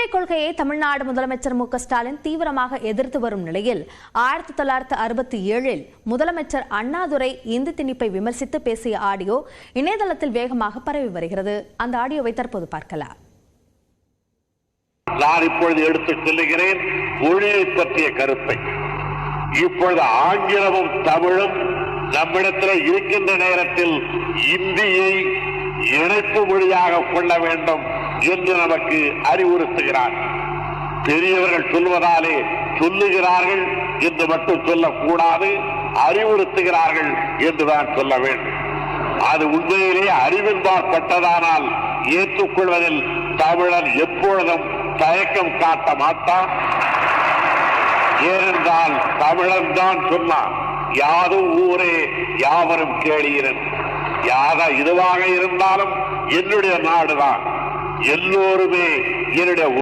இரட்டை கொள்கையை தமிழ்நாடு முதலமைச்சர் மு க ஸ்டாலின் தீவிரமாக எதிர்த்து வரும் நிலையில் 1967 முதலமைச்சர் அண்ணாதுரை இந்தி திணிப்பை விமர்சித்து பேசிய ஆடியோ இணையதளத்தில் வேகமாக பரவி வருகிறது. அந்த ஆடியோவை தற்போது பார்க்கலாம். நான் இப்பொழுது எடுத்துச் சொல்லுகிறேன் மொழியை பற்றிய கருத்தை. இப்பொழுது ஆங்கிலமும் தமிழும் நம்மிடத்தில் இருக்கின்ற நேரத்தில் இந்தியை இணைப்பு மொழியாக கொள்ள வேண்டும் என்று நமக்கு அறிவுறுத்துகிறார். பெரியவர்கள் சொல்வதாலே சொல்லுகிறார்கள் என்று மட்டும் சொல்லக்கூடாது, அறிவுறுத்துகிறார்கள் என்றுதான் சொல்ல வேண்டும். அது உண்மையிலே அறிவின்பாற்பட்டதானால் ஏற்றுக்கொள்வதில் தமிழன் எப்பொழுதும் தயக்கம் காட்ட மாட்டான். ஏனென்றால் தமிழன் தான் சொன்னான், யாதும் ஊரே யாவரும் கேளீரன். இதுவாக இருந்தாலும் என்னுடைய நாடுதான், எல்லோருமே என்னுடைய